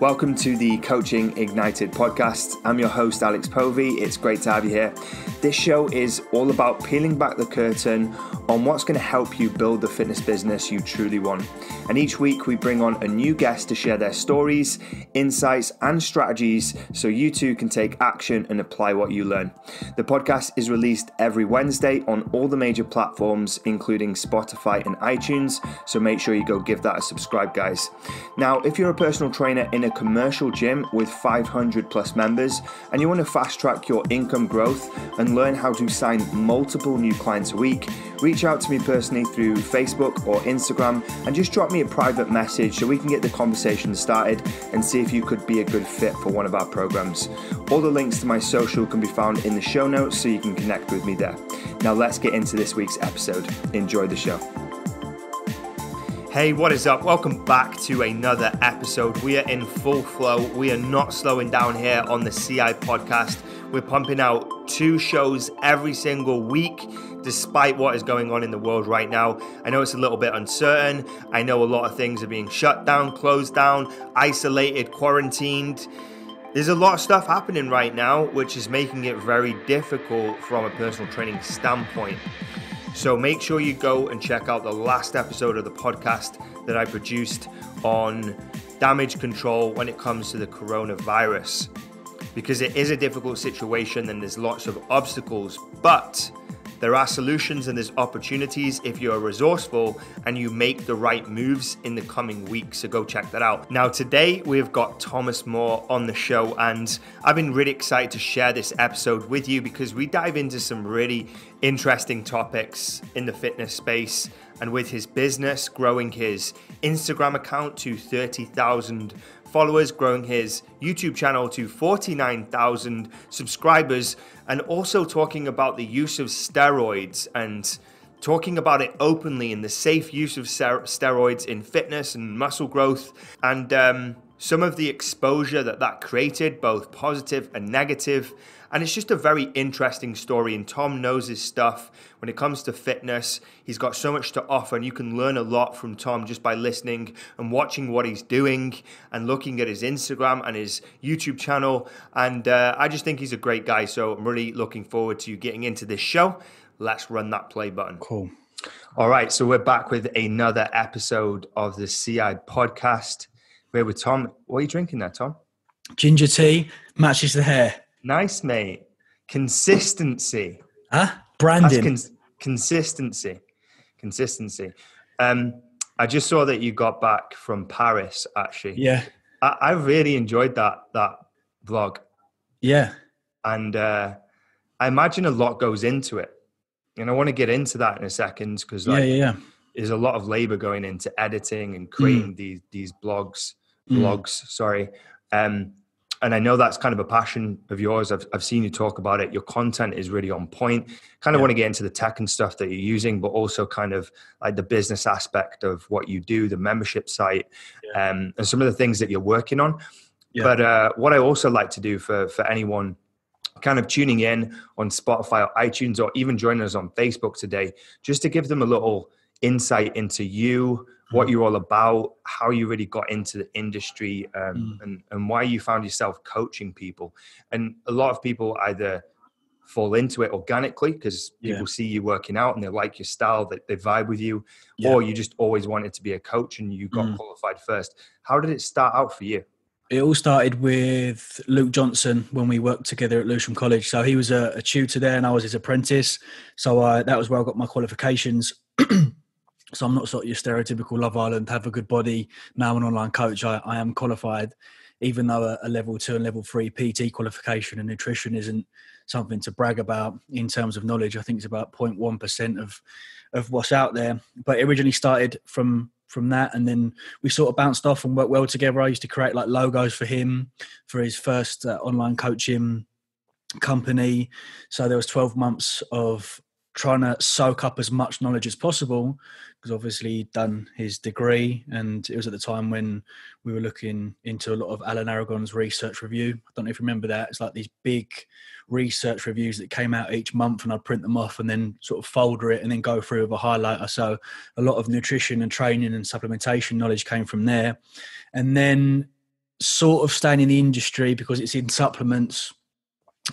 Welcome to the Coaching Ignited podcast. I'm your host, Alex Povey. It's great to have you here. This show is all about peeling back the curtain on what's going to help you build the fitness business you truly want. And each week we bring on a new guest to share their stories, insights, and strategies so you too can take action and apply what you learn. The podcast is released every Wednesday on all the major platforms, including Spotify and iTunes. So make sure you go give that a subscribe, guys. Now, if you're a personal trainer in a commercial gym with 500 plus members and you want to fast track your income growth and learn how to sign multiple new clients a week, reach out to me personally through Facebook or Instagram and just drop me a private message so we can get the conversation started and see if you could be a good fit for one of our programs. All the links to my social can be found in the show notes so you can connect with me there. Now let's get into this week's episode. Enjoy the show. Hey, what is up? Welcome back to another episode. We are in full flow. We are not slowing down here on the CI podcast. We're pumping out 2 shows every single week, despite what is going on in the world right now. I know it's a little bit uncertain. I know a lot of things are being shut down, closed down, isolated, quarantined. There's a lot of stuff happening right now, which is making it very difficult from a personal training standpoint. So make sure you go and check out the last episode of the podcast that I produced on damage control when it comes to the coronavirus. Because it is a difficult situation and there's lots of obstacles, but there are solutions and there's opportunities if you're resourceful and you make the right moves in the coming weeks. So go check that out. Now, today we've got Thomas Moore on the show, and I've been really excited to share this episode with you because we dive into some really interesting topics in the fitness space, and with his business, growing his Instagram account to 30,000 followers, growing his YouTube channel to 49,000 subscribers, and also talking about the use of steroids and talking about it openly and the safe use of steroids in fitness and muscle growth, and some of the exposure that created, both positive and negative. And it's just a very interesting story, and Tom knows his stuff when it comes to fitness. He's got so much to offer, and you can learn a lot from Tom just by listening and watching what he's doing and looking at his Instagram and his YouTube channel. And I just think he's a great guy, so I'm really looking forward to getting into this show. Let's run that play button. Cool. All right, so we're back with another episode of the CI podcast. We're with Tom. What are you drinking there, Tom? Ginger tea matches the hair. Nice, mate. Consistency. Branding. Consistency. I just saw that you got back from Paris, actually. Yeah. I really enjoyed that vlog. Yeah. And I imagine a lot goes into it. And I want to get into that in a second because there's a lot of labor going into editing and creating these blogs. And I know that's kind of a passion of yours. I've seen you talk about it. Your content is really on point. Kind of want to get into the tech and stuff that you're using, but also kind of like the business aspect of what you do, the membership site, and some of the things that you're working on. Yeah. But what I also like to do for anyone kind of tuning in on Spotify or iTunes or even joining us on Facebook today, just to give them a little insight into you, what you're all about, how you really got into the industry, and why you found yourself coaching people. And a lot of people either fall into it organically because people see you working out and they like your style, that they vibe with you, or you just always wanted to be a coach and you got qualified first. How did it start out for you? It all started with Luke Johnson when we worked together at Lewisham College. So he was a tutor there and I was his apprentice. So that was where I got my qualifications. So I'm not sort of your stereotypical Love Island, have a good body. Now I'm an online coach. I am qualified, even though a level 2 and level 3 PT qualification and nutrition isn't something to brag about in terms of knowledge. I think it's about 0.1% of what's out there. But it originally started from that, and then we sort of bounced off and worked well together. I used to create like logos for him for his first online coaching company. So there was 12 months of trying to soak up as much knowledge as possible, because obviously he'd done his degree, and it was at the time when we were looking into a lot of Alan Aragon's research review. I don't know if you remember that. It's like these big research reviews that came out each month, and I'd print them off and then sort of folder it and then go through with a highlighter. So a lot of nutrition and training and supplementation knowledge came from there. And then sort of staying in the industry because it's in supplements.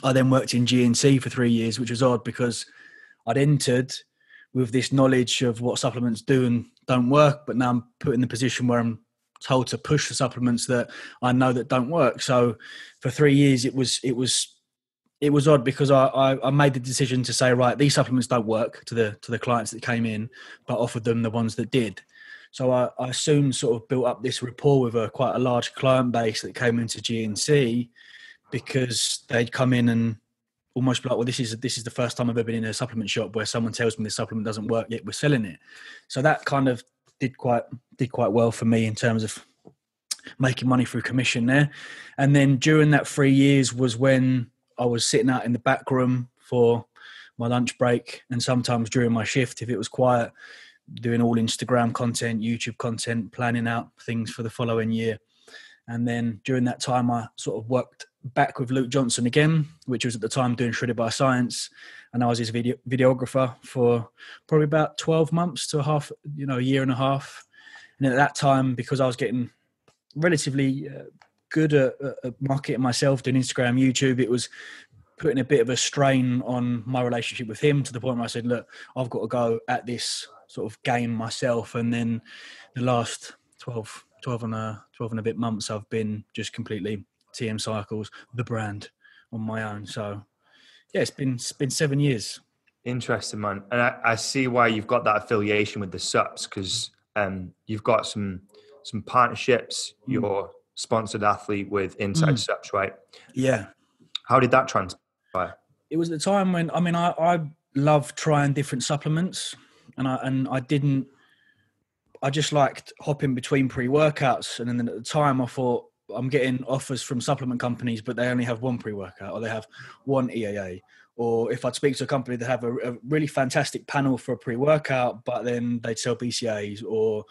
I then worked in GNC for 3 years, which was odd because I'd entered with this knowledge of what supplements do and don't work, but now I'm put in the position where I'm told to push the supplements that I know that don't work. So for 3 years, it was odd because I made the decision to say, right, these supplements don't work to the clients that came in, but offered them the ones that did. So I soon sort of built up this rapport with quite a large client base that came into GNC because they'd come in and almost be like, well, this is the first time I've ever been in a supplement shop where someone tells me the supplement doesn't work, yet we're selling it. So that kind of did quite well for me in terms of making money through commission there. And then during that 3 years was when I was sitting out in the back room for my lunch break, and sometimes during my shift, if it was quiet, doing all Instagram content, YouTube content, planning out things for the following year. And then during that time, I sort of worked back with Luke Johnson again, which was at the time doing Shredded by Science. And I was his videographer for probably about 12 months to a year and a half. And at that time, because I was getting relatively good at marketing myself, doing Instagram, YouTube, it was putting a bit of a strain on my relationship with him to the point where I said, look, I've got to go at this sort of game myself. And then the last 12 and a bit months, I've been just completely TM Cycles, the brand, on my own. So yeah, it's been 7 years. Interesting, man. And I see why you've got that affiliation with the subs, because you've got some partnerships. You're sponsored athlete with Inside Subs, right? Yeah. How did that transpire? It was the time when, I love trying different supplements, and I just liked hopping between pre-workouts. And then at the time I thought, I'm getting offers from supplement companies, but they only have one pre-workout, or they have one EAA. Or if I'd speak to a company that have a really fantastic panel for a pre-workout, but then they'd sell BCAAs or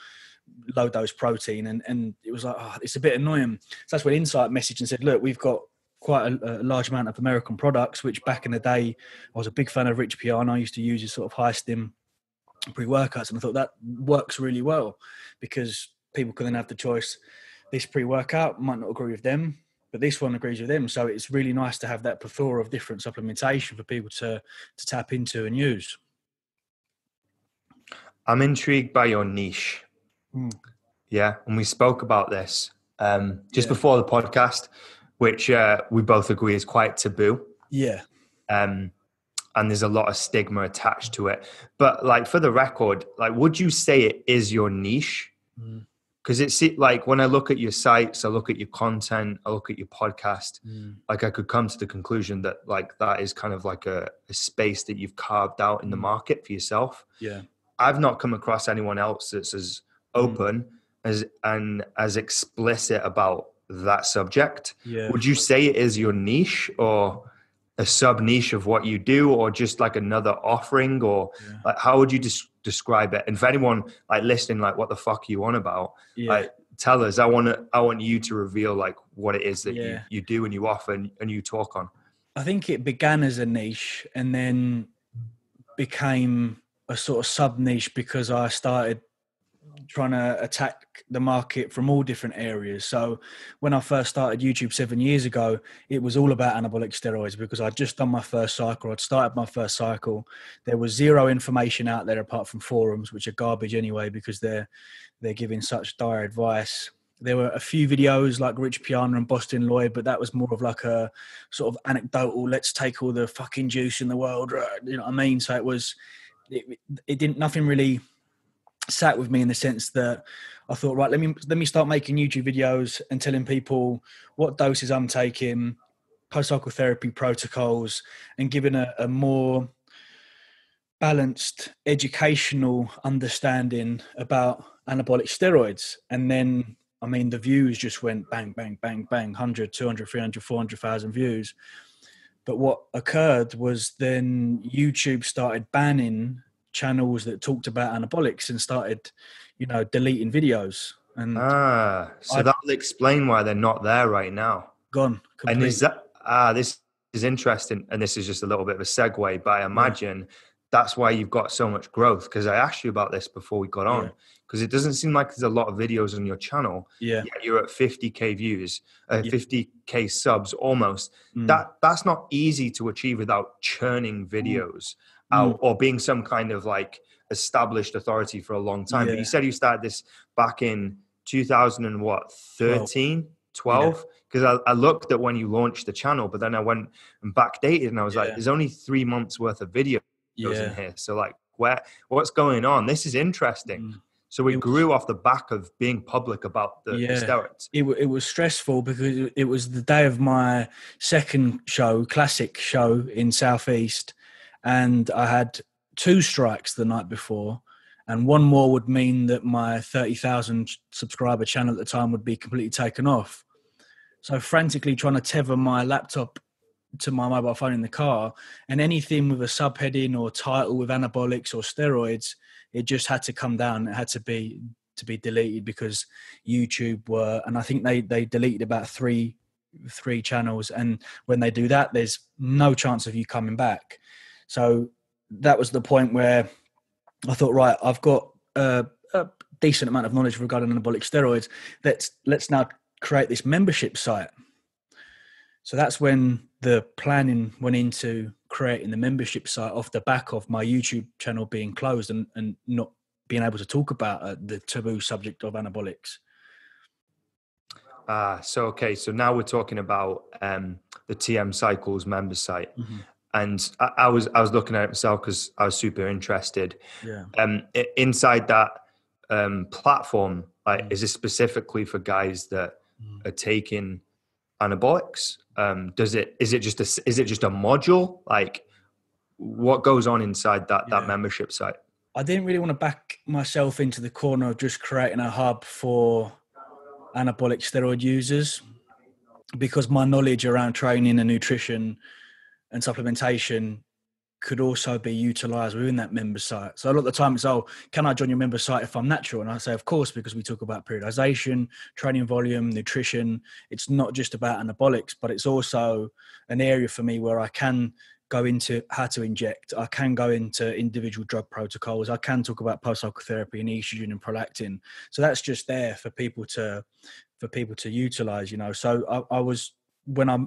low dose protein. And it was like, it's a bit annoying. So that's when Insight messaged and said, look, we've got quite a large amount of American products, which back in the day, I was a big fan of Rich Piana. I used to use his sort of high stim pre-workouts. And I thought that works really well because people can then have the choice. This pre-workout might not agree with them, but this one agrees with them. So it's really nice to have that plethora of different supplementation for people to tap into and use. I'm intrigued by your niche. Yeah. And we spoke about this before the podcast, which we both agree is quite taboo. Yeah. And there's a lot of stigma attached to it. But like, for the record, like, would you say it is your niche? Because it's like, when I look at your sites, I look at your content, I look at your podcast, like I could come to the conclusion that like that is kind of like a space that you've carved out in the market for yourself. Yeah. I've not come across anyone else that's as open as explicit about that subject. Yeah. Would you say it is your niche, or a sub niche of what you do, or just like another offering, or like, how would you describe it? And for anyone like listening, like, what the fuck are you on about? Like, tell us. I want you to reveal like what it is that you do and you offer and you talk on. I think it began as a niche and then became a sort of sub niche because I started trying to attack the market from all different areas. So when I first started YouTube 7 years ago, it was all about anabolic steroids because I'd just done my first cycle. I'd started my first cycle. There was zero information out there apart from forums, which are garbage anyway, because they're giving such dire advice. There were a few videos like Rich Piana and Boston Lloyd, but that was more of like a sort of anecdotal, let's take all the fucking juice in the world. You know what I mean? So nothing really sat with me in the sense that I thought, right, let me start making YouTube videos and telling people what doses I'm taking, post-cycle therapy protocols, and giving a more balanced educational understanding about anabolic steroids. And then, I mean, the views just went bang, bang, bang, bang, 100, 200, 300, 400,000 views. But what occurred was then YouTube started banning channels that talked about anabolics and started, deleting videos. And so that'll explain why they're not there right now. Gone completely. And this is interesting, and this is just a little bit of a segue, but I imagine that's why you've got so much growth. Because I asked you about this before we got on, because it doesn't seem like there's a lot of videos on your channel. Yeah. Yet you're at 50K views, Yeah. 50K subs almost. That's not easy to achieve without churning videos out or being some kind of like established authority for a long time. But you said you started this back in 2013, 12? Because I looked at when you launched the channel, but then I went and backdated and I was like, there's only 3 months worth of videos in here. So like, what's going on? This is interesting. So it grew off the back of being public about the steroids. It was stressful because it was the day of my second show, classic show in Southeast. And I had 2 strikes the night before. And one more would mean that my 30,000 subscriber channel at the time would be completely taken off. So frantically trying to tether my laptop to my mobile phone in the car, and anything with a subheading or title with anabolics or steroids, it just had to come down. It had to be deleted because YouTube were, and I think they deleted about three channels. And when they do that, there's no chance of you coming back. So that was the point where I thought, right, I've got a decent amount of knowledge regarding anabolic steroids. Let's now create this membership site. So that's when the planning went into creating the membership site off the back of my YouTube channel being closed and not being able to talk about the taboo subject of anabolics. So now we're talking about the TM Cycles member site. And I was looking at it myself because I was super interested. Inside that platform, like, is this specifically for guys that are taking anabolics? Is it just a module? Like, what goes on inside that membership site? I didn't really want to back myself into the corner of just creating a hub for anabolic steroid users, because my knowledge around training and nutrition and supplementation could also be utilized within that member site. So a lot of the time it's, can I join your member site if I'm natural? And I say, of course, because we talk about periodization, training volume, nutrition. It's not just about anabolics, but it's also an area for me where I can go into how to inject. I can go into individual drug protocols. I can talk about post-psychotherapy and estrogen and prolactin. So that's just there for people to utilize, So I was, when I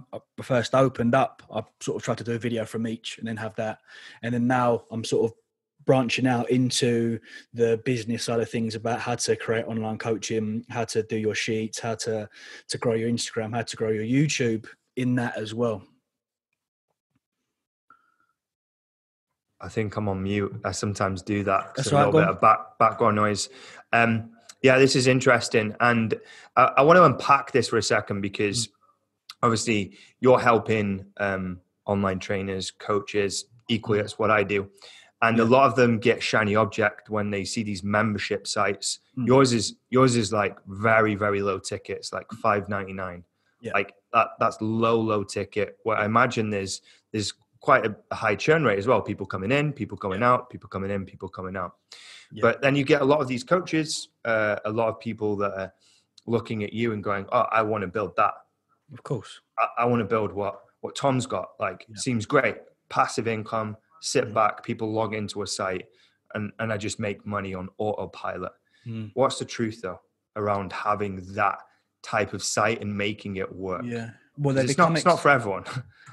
first opened up, I sort of tried to do a video from each and then have that. And then now I'm sort of branching out into the business side of things about how to create online coaching, how to do your sheets, how to grow your Instagram, how to grow your YouTube in that as well. I think I'm on mute. I sometimes do that. That's right, a little bit of background noise. This is interesting. And I want to unpack this for a second because obviously you're helping online trainers, coaches, equally that's what I do. And a lot of them get shiny object when they see these membership sites. Yours is like very, very low tickets, like $5.99. Like that's low ticket. Well, I imagine there's quite a high churn rate as well. People coming in, people coming out, people coming in, people coming out. But then you get a lot of these coaches, a lot of people that are looking at you and going, oh, I want to build that. Of course. I want to build what Tom's got. Like, seems great. Passive income, sit back, people log into a site and I just make money on autopilot. What's the truth though around having that type of site and making it work? Yeah. Well, it's not for everyone.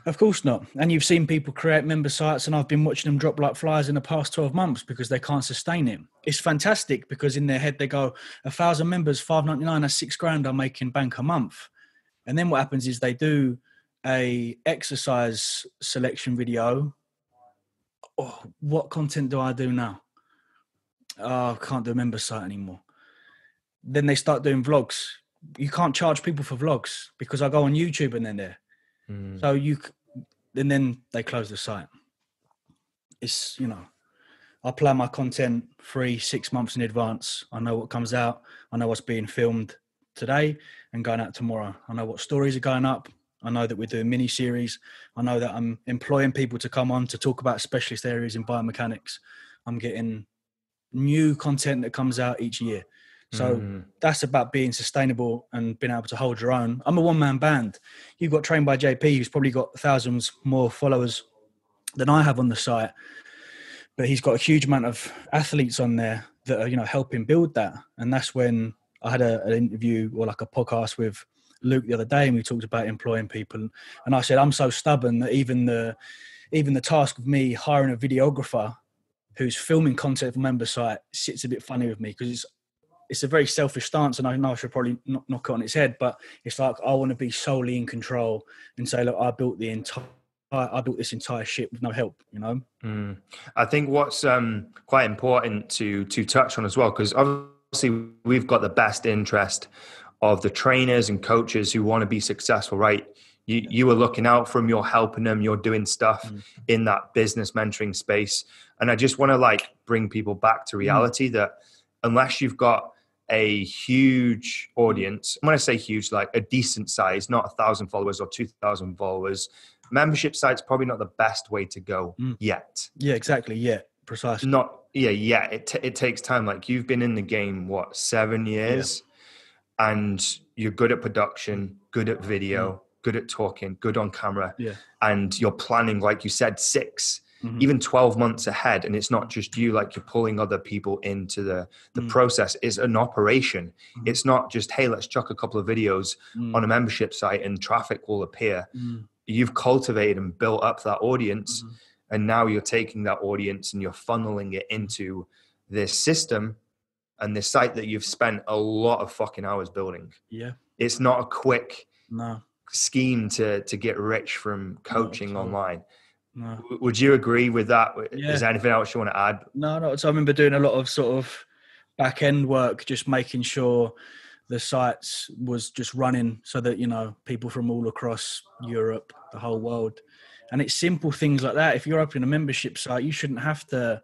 Of course not. And you've seen people create member sites and I've been watching them drop like flies in the past 12 months because they can't sustain it. It's fantastic because in their head they go, 1,000 members, $5.99, that's $6,000 I'm making bank a month. And then what happens is they do a exercise selection video. Oh, what content do I do now? Oh, I can't do a member site anymore. Then they start doing vlogs. You can't charge people for vlogs because I go on YouTube and then there. So and then they close the site. It's, I plan my content 3-6 months in advance. I know what comes out. I know what's being filmed today and going out tomorrow. I know what stories are going up. I know that we're doing mini series. I know that I'm employing people to come on to talk about specialist areas in biomechanics. I'm getting new content that comes out each year. So that's about being sustainable and being able to hold your own. I'm a one-man band. You've got Trained by JP, who's probably got thousands more followers than I have on the site. but he's got a huge amount of athletes on there that are, helping build that. And that's when I had an interview or like a podcast with Luke the other day, and we talked about employing people. And I said, I'm so stubborn that even the task of me hiring a videographer who's filming content for member site sits a bit funny with me, because it's a very selfish stance, and I know I should probably knock it on its head, but it's like I want to be solely in control and say, look, I built this entire ship with no help, I think what's quite important to touch on as well, because obviously we've got the best interest of the trainers and coaches who want to be successful, right? You are looking out for them, you're helping them, you're doing stuff in that business mentoring space. And I just want to bring people back to reality that unless you've got a huge audience, when I say huge, like a decent size, not 1,000 followers or 2,000 followers, membership site's probably not the best way to go yet. Yeah, exactly. Yeah, precisely. It takes time. Like, you've been in the game, 7 years, and you're good at production, good at video, good at talking, good on camera. Yeah. And you're planning, like you said, 6, even 12 months ahead. And it's not just you, like you're pulling other people into the process. It's an operation. It's not just, hey, let's chuck a couple of videos on a membership site and traffic will appear. You've cultivated and built up that audience. And now you're taking that audience and you're funneling it into this system and this site that you've spent a lot of fucking hours building. Yeah. It's not a quick scheme to get rich from coaching online. No. Would you agree with that? Yeah. Is there anything else you want to add? No. So I remember doing a lot of sort of back end work, just making sure the sites was just running so that, people from all across Europe, the whole world. And it's simple things like that. If you're opening a membership site, you shouldn't have to,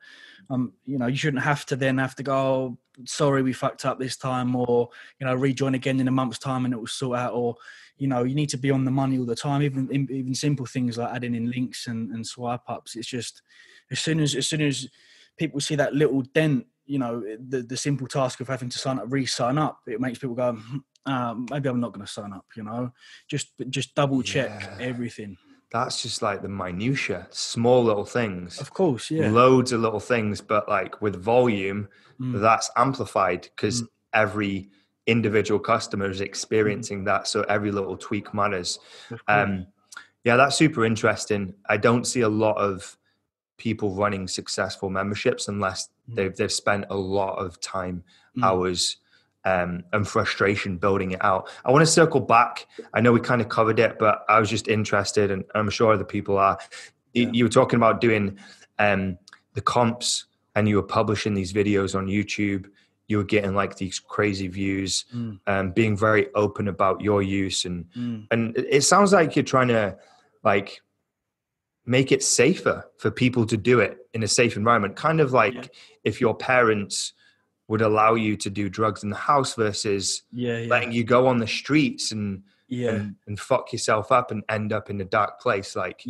you shouldn't have to then have to go, oh, sorry, we fucked up this time, or, rejoin again in a month's time and it will sort out, or, you need to be on the money all the time. Even simple things like adding in links and swipe ups. It's just as soon as people see that little dent, the simple task of having to re-sign up, it makes people go, maybe I'm not going to sign up. Just double check everything. That's just like the minutia, small little things. Of course, yeah. Loads of little things, but like with volume, that's amplified because every individual customer is experiencing that. So every little tweak matters. That's super interesting. I don't see a lot of people running successful memberships unless they've spent a lot of time, hours, and frustration building it out. I want to circle back. I know we kind of covered it, but I was just interested, and I'm sure other people are. You were talking about doing the comps, and you were publishing these videos on YouTube. You were getting like these crazy views, being very open about your use. And it sounds like you're trying to like make it safer for people to do it in a safe environment. Kind of like if your parents would allow you to do drugs in the house versus letting you go on the streets and fuck yourself up and end up in a dark place. Like,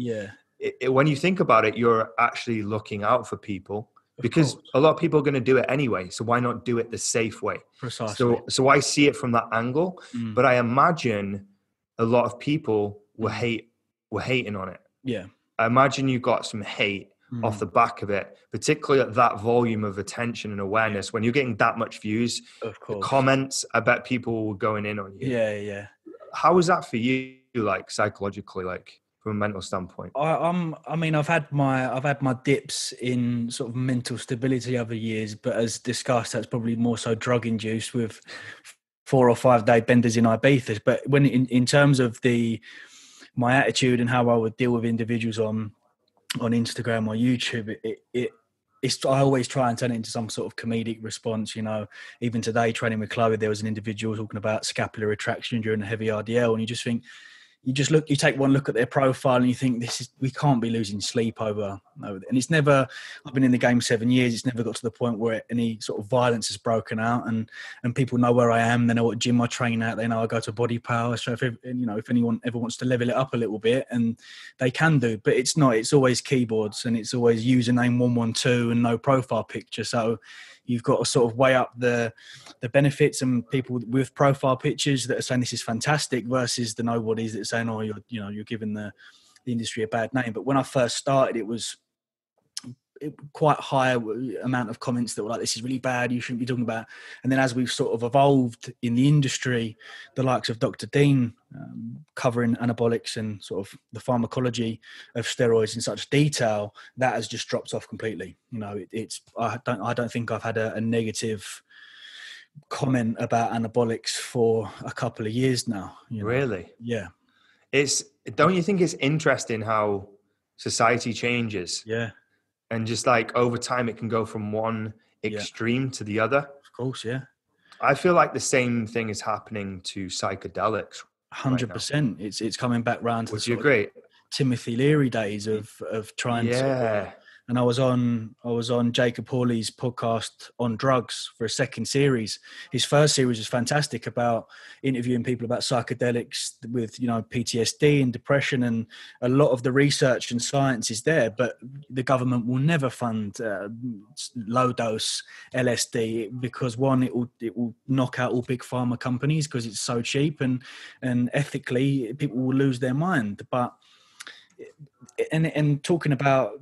when you think about it, you're actually looking out for people. Because a lot of people are going to do it anyway. So why not do it the safe way? Precisely. So I see it from that angle, but I imagine a lot of people were hating on it. Yeah. I imagine you got some hate off the back of it, particularly at that volume of attention and awareness. When you're getting that much views, of course, the comments, I bet people were going in on you. Yeah. How was that for you, like psychologically, like? From a mental standpoint? I've had my dips in sort of mental stability over years, but as discussed, that's probably more so drug induced with 4 or 5 day benders in Ibiza. But when in terms of my attitude and how I would deal with individuals on Instagram or YouTube, I always try and turn it into some sort of comedic response. Even today, training with Chloe, there was an individual talking about scapular retraction during a heavy RDL, and you just think, you take one look at their profile and you think we can't be losing sleep over. And it's never, I've been in the game 7 years. It's never got to the point where any sort of violence has broken out and people know where I am. They know what gym I train at. They know I go to Body Power. So if anyone ever wants to level it up a little bit, and they can do, but it's always keyboards and it's always username 112 and no profile picture. So you've got to sort of weigh up the benefits and people with profile pictures that are saying this is fantastic versus the nobodies that are saying, oh, you're giving the industry a bad name. But when I first started, it was quite high amount of comments that were like, this is really bad, you shouldn't be talking about it. And then as we've sort of evolved in the industry, the likes of Dr. Dean covering anabolics and sort of the pharmacology of steroids in such detail, that has just dropped off completely. You know, I don't think I've had a negative comment about anabolics for a couple of years now. You know? Really? Yeah. Don't you think it's interesting how society changes? Yeah. And just like over time, it can go from one extreme to the other. Of course, yeah. I feel like the same thing is happening to psychedelics. 100%. It's coming back round to Would the you sort agree? of Timothy Leary days of trying to. And I was on Jacob Hawley's podcast on drugs for a second series. His first series was fantastic, about interviewing people about psychedelics with, you know, PTSD and depression, and a lot of the research and science is there, but the government will never fund low dose LSD because, one, it will knock out all big pharma companies because it's so cheap, and ethically people will lose their mind. But and talking about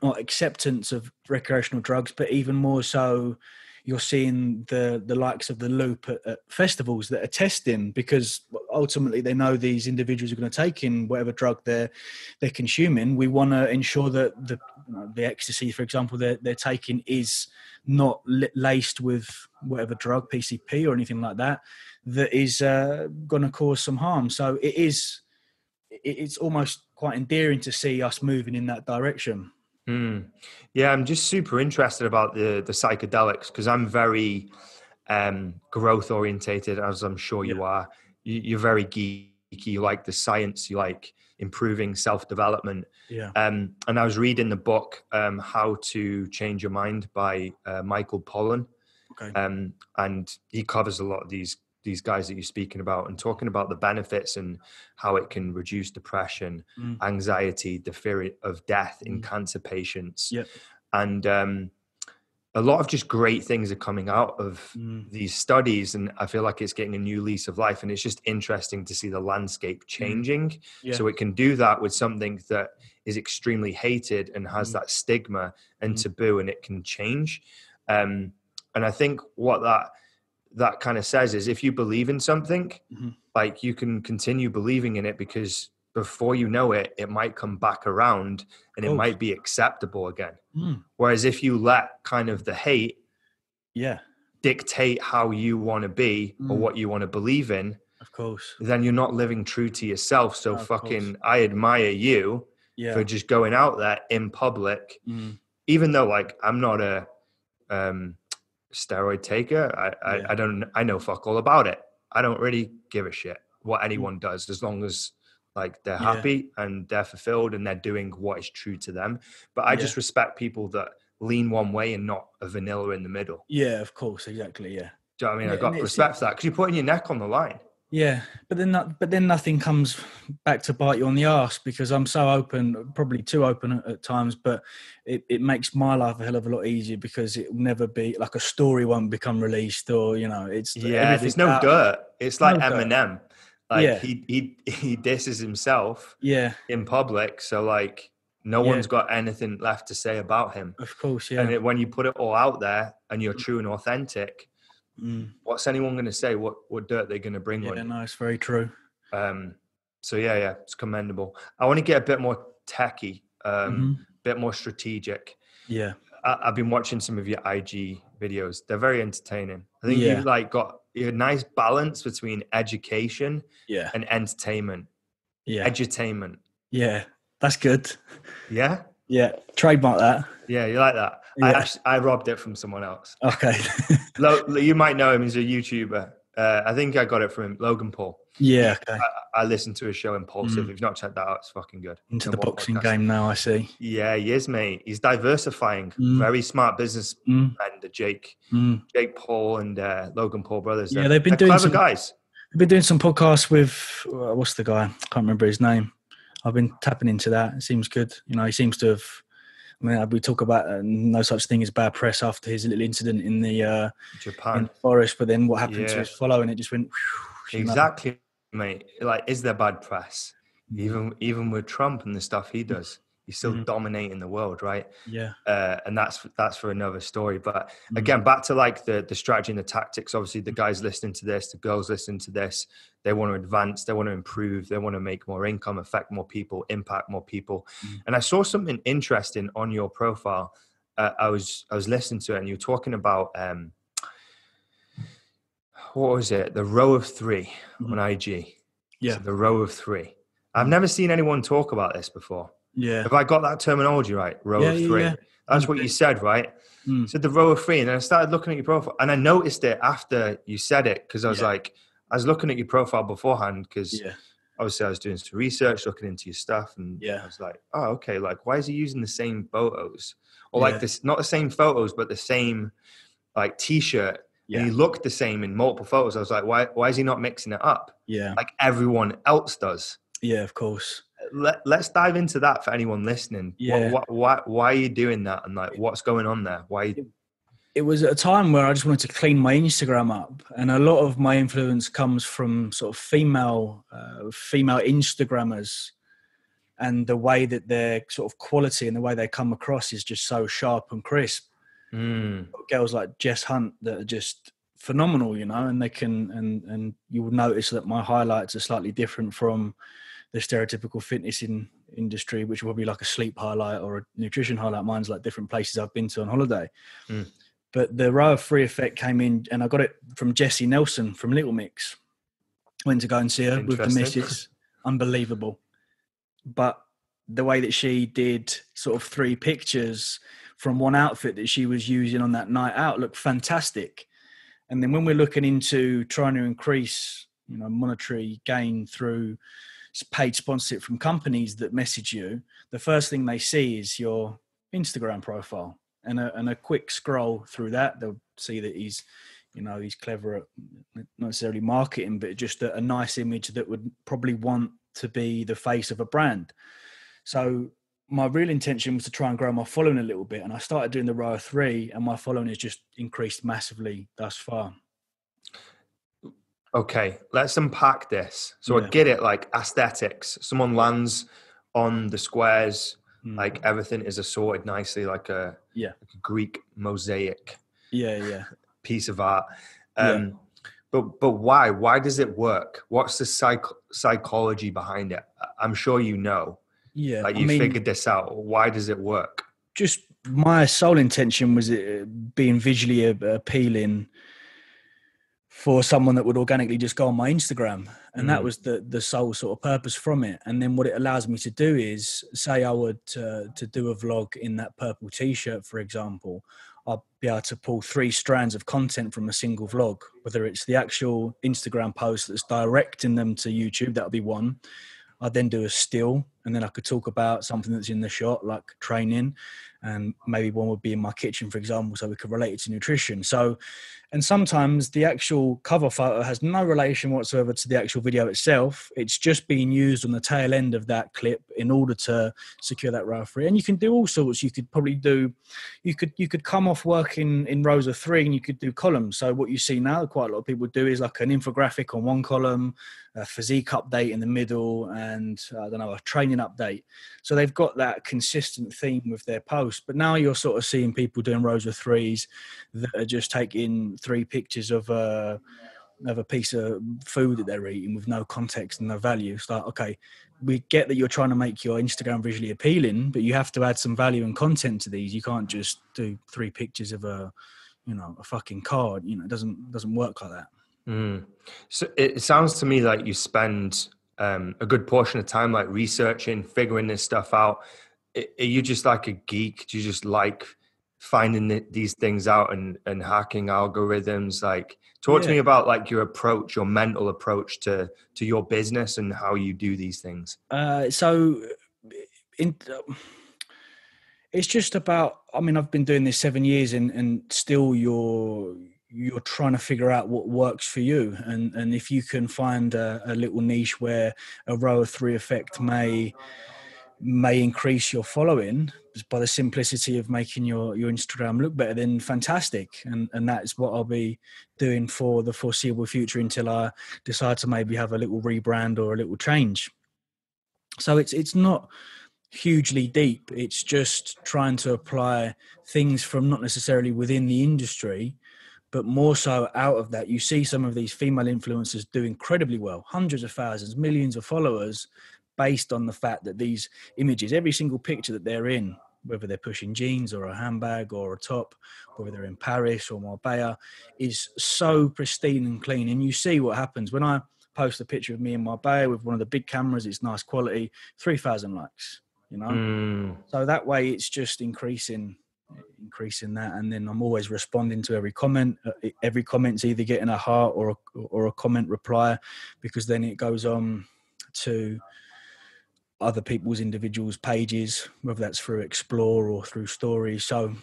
not acceptance of recreational drugs, but even more so, you're seeing the likes of the Loop at festivals that are testing, because ultimately they know these individuals are going to take in whatever drug they're consuming. We want to ensure that the ecstasy, for example, they're taking is not laced with whatever drug, PCP or anything like that, that is going to cause some harm. So it's almost quite endearing to see us moving in that direction. Yeah, I'm just super interested about the psychedelics, because I'm very growth orientated, as I'm sure you are. You're very geeky. You like the science. You like improving self-development. Yeah. And I was reading the book How to Change Your Mind by Michael Pollan. Okay. And he covers a lot of these guys that you're speaking about, and talking about the benefits and how it can reduce depression, anxiety, the fear of death in cancer patients. Yep. And a lot of just great things are coming out of these studies, and I feel like it's getting a new lease of life, and it's just interesting to see the landscape changing. So it can do that with something that is extremely hated and has that stigma and taboo, and it can change. And I think what that kind of says is, if you believe in something, like, you can continue believing in it, because before you know it, it might come back around and it might be acceptable again. Whereas if you let kind of the hate dictate how you want to be or what you want to believe in, of course, then you're not living true to yourself. So I admire you for just going out there in public, even though, like, I'm not a steroid taker. I know fuck all about it. I don't really give a shit what anyone does, as long as, like, they're happy and they're fulfilled and they're doing what is true to them. But I just respect people that lean one way and not a vanilla in the middle. Yeah, of course, exactly. Yeah. Do you know what I mean? I got respect for that, because you're putting your neck on the line. Yeah, but then nothing comes back to bite you on the arse, because I'm so open, probably too open at times, but it makes my life a hell of a lot easier, because it will never be like a story won't become released, or, you know, it's there's no dirt. It's like Eminem. Like, he disses himself in public, so, like, no one's got anything left to say about him. Of course, yeah. And when you put it all out there and you're true and authentic, what's anyone going to say? What dirt they're going to bring on you? No, it's very true. So it's commendable. I want to get a bit more techie, bit more strategic. Yeah. I've been watching some of your IG videos. They're very entertaining. I think you've like got a nice balance between education and entertainment. Yeah. Edutainment. Yeah. That's good. Yeah. Yeah. Trademark that. Yeah. You like that? Yeah. I robbed it from someone else. Okay. You might know him. He's a YouTuber. I think I got it from him, Logan Paul. Yeah. Okay. I listened to his show Impulsive. If you've not checked that out, it's fucking good. Into the boxing game now, I see. Yeah, he is, mate. He's diversifying. Very smart businessman, the Jake Paul and Logan Paul brothers. Yeah, they've been doing clever guys. They've been doing some podcasts with what's the guy? I can't remember his name. I've been tapping into that. It seems good. You know, he seems to have. I mean, we talk about no such thing as bad press after his little incident in the Japan in the forest, but then what happened to his follow, and it just went. Exactly, mate. Like, is there bad press? Even with Trump and the stuff he does, you're still dominating the world, right? Yeah. And that's for another story. But again, back to like the strategy and the tactics. Obviously, the guys listening to this, the girls listening to this, they want to advance, they want to improve, they want to make more income, affect more people, impact more people. And I saw something interesting on your profile. I was listening to it, and you were talking about what was it? The row of three on IG. Yeah. So the row of three. I've never seen anyone talk about this before. Yeah. Have I got that terminology right? Row of three. Yeah. That's what you said, right? So the row of three. And then I started looking at your profile, and I noticed it after you said it, because I was like, I was looking at your profile beforehand, because obviously I was doing some research, looking into your stuff, and I was like, oh, okay, like, why is he using the same photos? Or like this, not the same photos, but the same like t-shirt. And he looked the same in multiple photos. I was like, why is he not mixing it up? Yeah. Like everyone else does. Yeah, of course. Let's dive into that for anyone listening. Yeah. Why are you doing that? And like, what's going on there? Why? It was at a time where I just wanted to clean my Instagram up, and a lot of my influence comes from sort of female Instagrammers, and the way that their sort of quality and the way they come across is just so sharp and crisp. Girls like Jess Hunt that are just phenomenal, and they can, and you will notice that my highlights are slightly different from the stereotypical fitness industry, which will be like a sleep highlight or a nutrition highlight. Mine's like different places I've been to on holiday. But the row of three effect came in, and I got it from Jessie Nelson from Little Mix. Went to go and see her with the missus. Unbelievable. But the way that she did sort of 3 pictures from one outfit that she was using on that night out looked fantastic. And then when we're looking into trying to increase, monetary gain through paid sponsorship from companies that message you, the first thing they see is your Instagram profile. And a quick scroll through that, they'll see that he's clever at not necessarily marketing, but just a nice image that would probably want to be the face of a brand. So my real intention was to try and grow my following a little bit. And I started doing the row of 3, and my following has just increased massively thus far. Okay, let's unpack this. So I get it, like aesthetics. Someone lands on the squares, like everything is assorted nicely, like a Greek mosaic piece of art. But why? Why does it work? What's the psychology behind it? I'm sure you know. Yeah, like figured this out. Why does it work? Just my sole intention was it being visually appealing for someone that would organically just go on my Instagram. And that was the sole sort of purpose from it. And then what it allows me to do is, say I would to do a vlog in that purple t-shirt, for example, I'll be able to pull 3 strands of content from a single vlog, whether it's the actual Instagram post that's directing them to YouTube, that'll be one. I'd then do a still, and then I could talk about something that's in the shot, like training, and maybe one would be in my kitchen, for example, so we could relate it to nutrition. So, and sometimes the actual cover photo has no relation whatsoever to the actual video itself. It's just being used on the tail end of that clip in order to secure that row of 3. And you can do all sorts. You could probably do, you could come off working in rows of 3 and you could do columns. So what you see now, quite a lot of people do is like an infographic on one column, a physique update in the middle, and I don't know, a training update. So they've got that consistent theme with their post. But now you're sort of seeing people doing rows of 3s that are just taking 3 pictures of a piece of food that they're eating with no context and no value. It's like, okay, we get that you're trying to make your Instagram visually appealing, but you have to add some value and content to these. You can't just do 3 pictures of a fucking card. It doesn't work like that. So it sounds to me like you spend a good portion of time like researching, figuring this stuff out. Are you just like a geek? Do you just like finding these things out and hacking algorithms? Like, talk to me about like your approach, your mental approach to your business and how you do these things. It's just about, I've been doing this 7 years and still you're trying to figure out what works for you. And if you can find a little niche where a row of 3 effect may increase your following by the simplicity of making your Instagram look better, then fantastic. And that is what I'll be doing for the foreseeable future until I decide to maybe have a little rebrand or a little change. So it's not hugely deep. It's just trying to apply things from not necessarily within the industry, but more so out of that. You see some of these female influencers do incredibly well, hundreds of thousands, millions of followers, based on the fact that these images, every single picture that they're in, whether they're pushing jeans or a handbag or a top, whether they're in Paris or Marbella, is so pristine and clean. And you see what happens when I post a picture of me in Marbella with one of the big cameras, it's nice quality, 3,000 likes, you know? So that way it's just increasing that, and then I'm always responding to every comment. Every comment's either getting a heart or a comment reply, because then it goes on to other people's individuals' pages, whether that's through Explore or through Stories. So,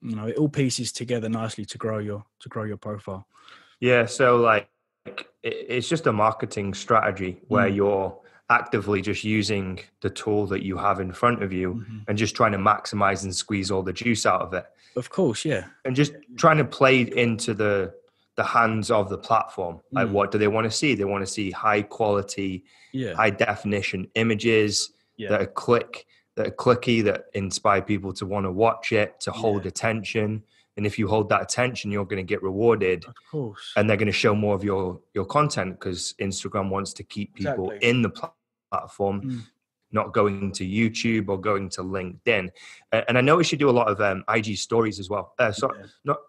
you know, it all pieces together nicely to grow your profile. Yeah, so like it's just a marketing strategy where you're actively just using the tool that you have in front of you and just trying to maximize and squeeze all the juice out of it. Of course, yeah. And just trying to play into the hands of the platform. Like, what do they want to see? They want to see high quality, high definition images that are clicky, that inspire people to want to watch it, to hold attention. And if you hold that attention, you're going to get rewarded. Of course. And they're going to show more of your content, because Instagram wants to keep people in the platform, not going to YouTube or going to LinkedIn. And I noticed you do a lot of IG stories as well.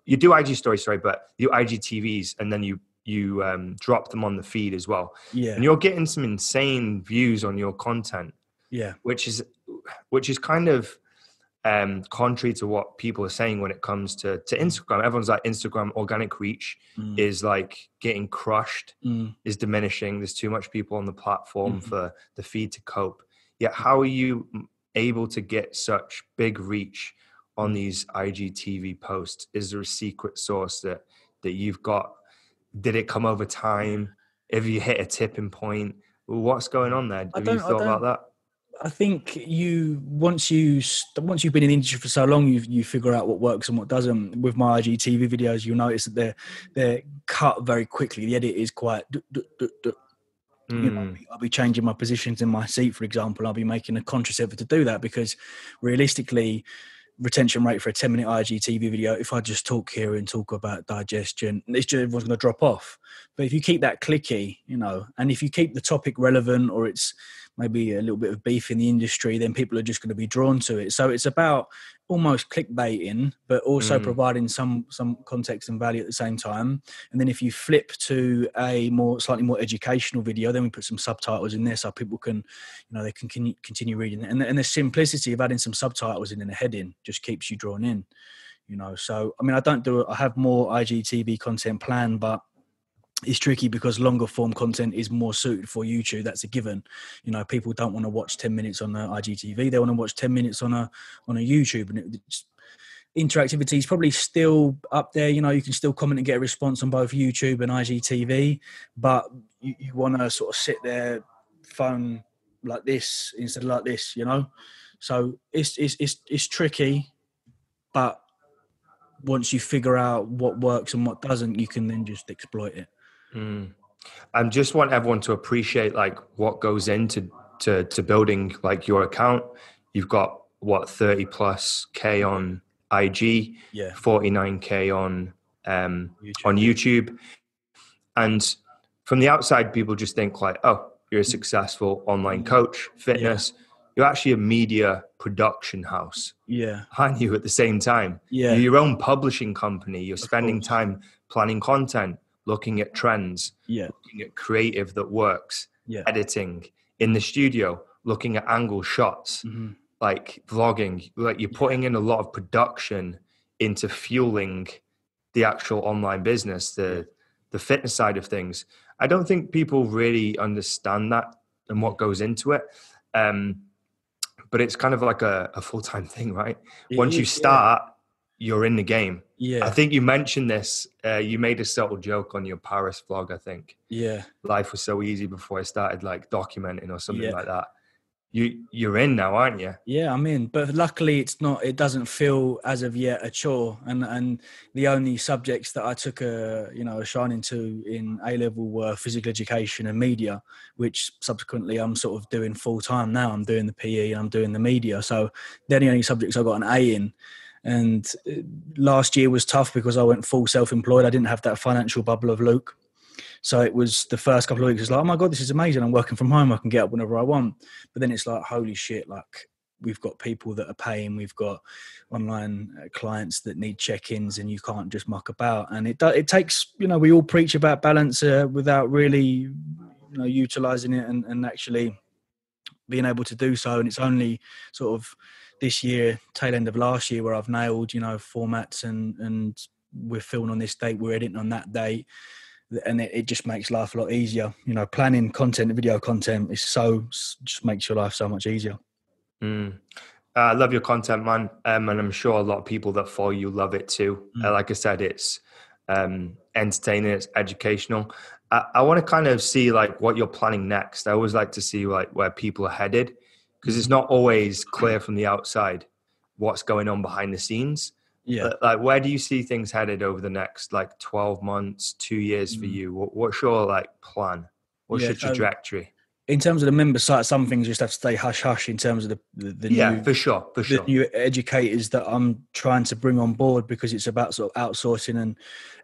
You do IG stories, but you do IGTVs, and then you drop them on the feed as well. Yeah. And you're getting some insane views on your content. Yeah. Which is kind of contrary to what people are saying when it comes to Instagram. Everyone's like, Instagram organic reach is like getting crushed, is diminishing. There's too much people on the platform for the feed to cope. Yet how are you able to get such big reach on these IGTV posts? Is there a secret sauce that you've got? Did it come over time? Have you hit a tipping point? What's going on there? Have you thought about that? I think once you've been in the industry for so long, you figure out what works and what doesn't. With my IGTV videos, you'll notice that they're cut very quickly. The edit is quite. You know, I'll be changing my positions in my seat, for example. I'll be making a conscious effort to do that, because realistically, retention rate for a 10-minute IGTV video, if I just talk here and talk about digestion, it's just, everyone's going to drop off. But if you keep that clicky, you know, and if you keep the topic relevant, or it's maybe a little bit of beef in the industry, then people are just going to be drawn to it. So it's about almost clickbaiting, but also providing some context and value at the same time. And then if you flip to a slightly more educational video, then we put some subtitles in there so people can, you know, they can continue reading it. And the simplicity of adding some subtitles in a heading just keeps you drawn in, you know. So, I mean, I have more IGTV content planned, but it's tricky because longer form content is more suited for YouTube. That's a given. You know, people don't want to watch 10 minutes on the IGTV. They want to watch 10 minutes on a YouTube. And interactivity is probably still up there. You know, you can still comment and get a response on both YouTube and IGTV, but you want to sort of sit there, phone like this instead of like this, you know? So it's tricky, but once you figure out what works and what doesn't, you can then just exploit it. I just want everyone to appreciate like what goes into building like your account. You've got 30+K on IG, 49K on YouTube. And from the outside, people just think like, oh, you're a successful online coach, fitness. You're actually a media production house. Aren't you at the same time? You're your own publishing company. You're spending time planning content, looking at trends, looking at creative that works, editing in the studio, looking at angle shots, like vlogging. Like you're putting in a lot of production into fueling the actual online business, the fitness side of things. I don't think people really understand that and what goes into it. But it's kind of like a full-time thing, right? Once you start, you're in the game. I think you mentioned this. You made a subtle joke on your Paris vlog, I think. Life was so easy before I started like documenting or something like that. you're in now, aren't you? Yeah, I'm in, but luckily it doesn't feel as of yet a chore. And the only subjects that I took a shining to in A-level were physical education and media, which subsequently I'm sort of doing full time now. I'm doing the PE and I'm doing the media. So they're the only subjects I got an A in. And last year was tough because I went full self-employed. I didn't have that financial bubble of Luke. So it was the first couple of weeks, it's like, oh my God, this is amazing. I'm working from home. I can get up whenever I want. But then it's like, holy shit, like we've got people that are paying. We've got online clients that need check-ins and you can't just muck about. And it takes, we all preach about balance without really, utilizing it and actually being able to do so. And it's only sort of this year, tail end of last year, where I've nailed, formats and we're filming on this date, we're editing on that date. And it just makes life a lot easier. Planning content, video content just makes your life so much easier. I love your content, man. And I'm sure a lot of people that follow you love it too. Like I said, it's entertaining, it's educational. I want to kind of see like what you're planning next. I always like to see like where people are headed, because it's not always clear from the outside what's going on behind the scenes. Yeah. Like, where do you see things headed over the next like 12 months, 2 years for you? What's your like plan? What's your trajectory? In terms of the member site, some things just have to stay hush hush in terms of the new, for sure. The new educators that I'm trying to bring on board, because it's about sort of outsourcing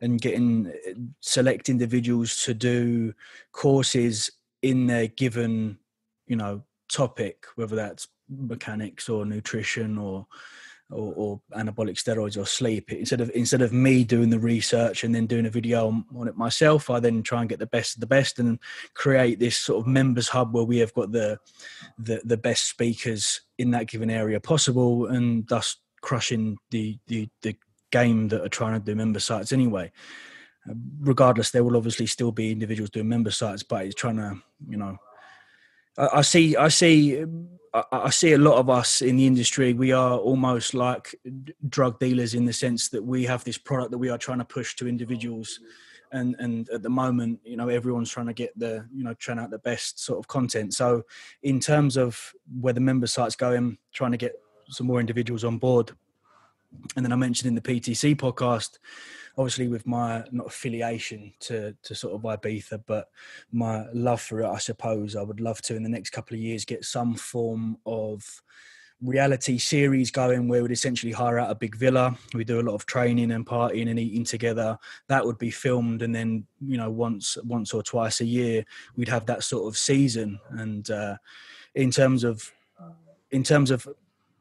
and getting select individuals to do courses in their given, topic, whether that's mechanics or nutrition or anabolic steroids or sleep. Instead of me doing the research and then doing a video on it myself, I then try and get the best of the best and create this sort of members hub where we have got the best speakers in that given area possible, and thus crushing the game that are trying to do member sites anyway. Regardless, there will obviously still be individuals doing member sites, but it's trying to, I see a lot of us in the industry. We are almost like drug dealers in the sense that we have this product that we are trying to push to individuals. And at the moment, everyone's trying to get churn out the best sort of content. So in terms of where the member site's going, trying to get some more individuals on board. And then I mentioned in the PTC podcast, obviously with my not affiliation to sort of Ibiza, but my love for it, I suppose I would love to in the next couple of years get some form of reality series going where we'd essentially hire out a big villa. We do a lot of training and partying and eating together. That would be filmed, and then once or twice a year we'd have that sort of season. And in terms of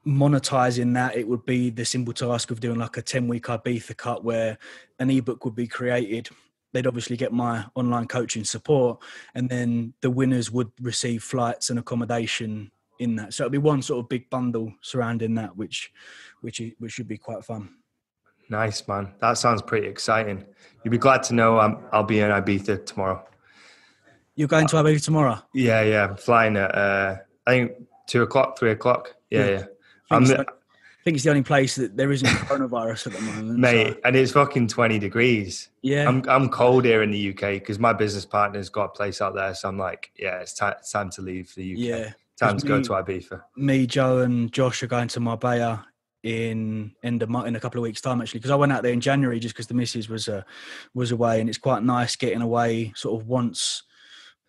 monetizing that, it would be the simple task of doing like a 10-week Ibiza cut where an ebook would be created. They'd obviously get my online coaching support, and then the winners would receive flights and accommodation in that. So it'll be one sort of big bundle surrounding that, which should be quite fun. Nice, man. That sounds pretty exciting. You'll be glad to know I'll be in Ibiza tomorrow. You're going to Ibiza tomorrow? Yeah. I'm flying at I think 2:00, 3:00. Yeah. I think it's the only place that there isn't coronavirus at the moment, mate. So. And it's fucking 20 degrees. Yeah, I'm cold here in the UK because my business partner's got a place out there. So I'm like, yeah, it's time to leave the UK. Yeah, time to go to Ibiza. Me, Joe, and Josh are going to Marbella in a couple of weeks' time, actually, because I went out there in January just because the missus was away, and it's quite nice getting away sort of once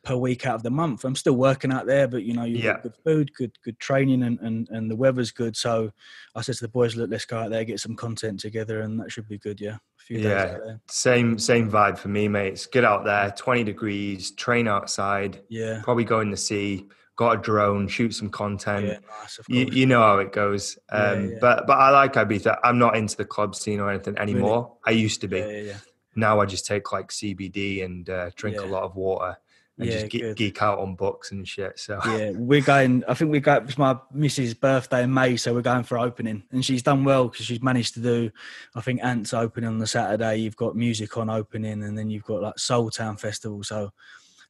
per week out of the month. I'm still working out there, but you've got good food, good training, and the weather's good. So I said to the boys, look, let's go out there, get some content together, and that should be good. Yeah, a few days out there. Same vibe for me, mates. Get out there, 20 degrees, train outside. Yeah, probably go in the sea. Got a drone, shoot some content. Yeah, nice, of course. You know how it goes. But I like Ibiza. I'm not into the club scene or anything anymore. Really? I used to be. Yeah. Now I just take like CBD and drink a lot of water. And just geek out on books and shit. So yeah, we're going. I think it's my missus' birthday in May, so we're going for opening, and she's done well because she's managed to do. I think Ants opening on the Saturday. You've got Music On opening, and then you've got like Soul Town Festival. So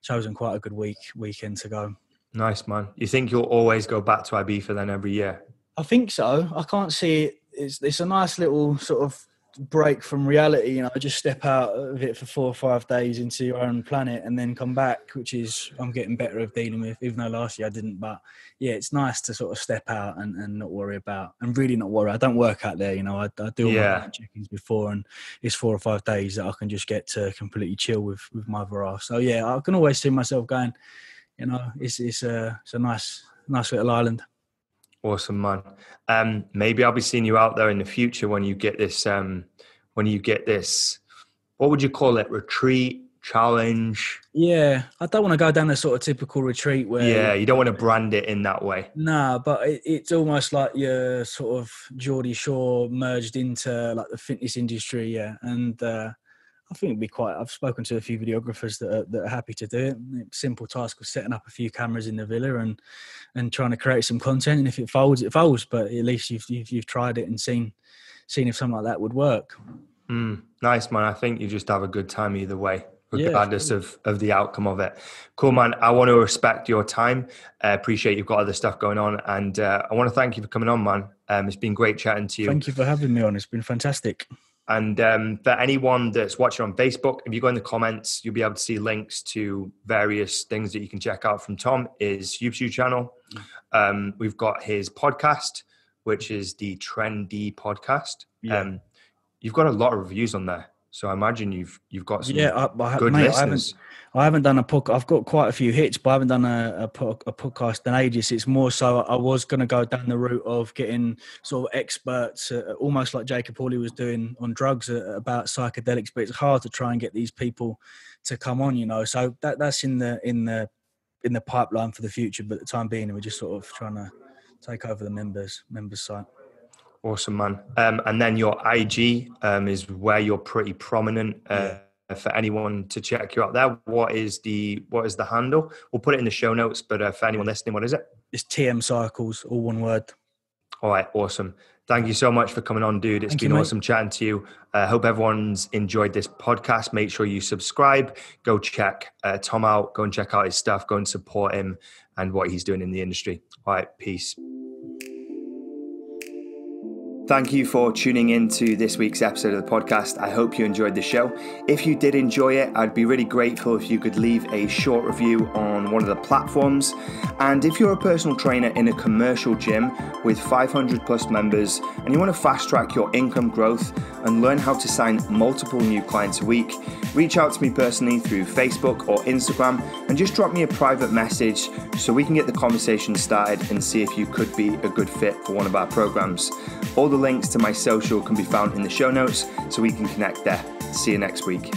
chosen quite a good weekend to go. Nice, man. You think you'll always go back to Ibiza then every year? I think so. I can't see it. It's a nice little sort of break from reality, you know, just step out of it for 4 or 5 days into your own planet and then come back, which is I'm getting better of dealing with, even though last year I didn't. But yeah, it's nice to sort of step out and not worry about, and really not worry. I don't work out there, you know, I do all my check-ins before, and it's 4 or 5 days that I can just get to completely chill with my other half. So yeah, I can always see myself going, you know, it's a nice little island. Awesome, man. Maybe I'll be seeing you out there in the future when you get this, what would you call it? Retreat, challenge? Yeah. I don't want to go down the sort of typical retreat where... Yeah, you don't want to brand it in that way. Nah, but it's almost like you're sort of Geordie Shore merged into like the fitness industry. Yeah. And, I think it'd be I've spoken to a few videographers that are happy to do it. Simple task of setting up a few cameras in the villa and trying to create some content. And if it folds, it folds. But at least you've tried it and seen if something like that would work. Nice, man. I think you just have a good time either way, regardless of the outcome of it. Cool, man. I want to respect your time. I appreciate you've got other stuff going on. And I want to thank you for coming on, man. It's been great chatting to you. Thank you for having me on. It's been fantastic. And for anyone that's watching on Facebook, if you go in the comments, you'll be able to see links to various things that you can check out from Tom, his YouTube channel. We've got his podcast, which is the Trendy Podcast. You've got a lot of reviews on there. So I imagine you've got some good listeners. I haven't done a podcast. I've got quite a few hits, but I haven't done a podcast in ages. It's more so I was going to go down the route of getting sort of experts, almost like Jacob Hawley was doing on drugs, about psychedelics. But it's hard to try and get these people to come on, you know. So that's in the pipeline for the future. But at the time being, we're just sort of trying to take over the members site. Awesome, man. And then your IG is where you're pretty prominent. For anyone to check you out there, what is the handle? We'll put it in the show notes, but for anyone listening, what is it? It's TM Cycles, all one word. All right, awesome. Thank you so much for coming on, dude. It's been awesome chatting to you. I hope everyone's enjoyed this podcast. Make sure you subscribe. Go check Tom out. Go and check out his stuff. Go and support him and what he's doing in the industry. All right, peace. Thank you for tuning in to this week's episode of the podcast. I hope you enjoyed the show. If you did enjoy it, I'd be really grateful if you could leave a short review on one of the platforms. And if you're a personal trainer in a commercial gym with 500 plus members and you want to fast track your income growth and learn how to sign multiple new clients a week, reach out to me personally through Facebook or Instagram and just drop me a private message so we can get the conversation started and see if you could be a good fit for one of our programs. All the links to my social can be found in the show notes so we can connect there. See you next week.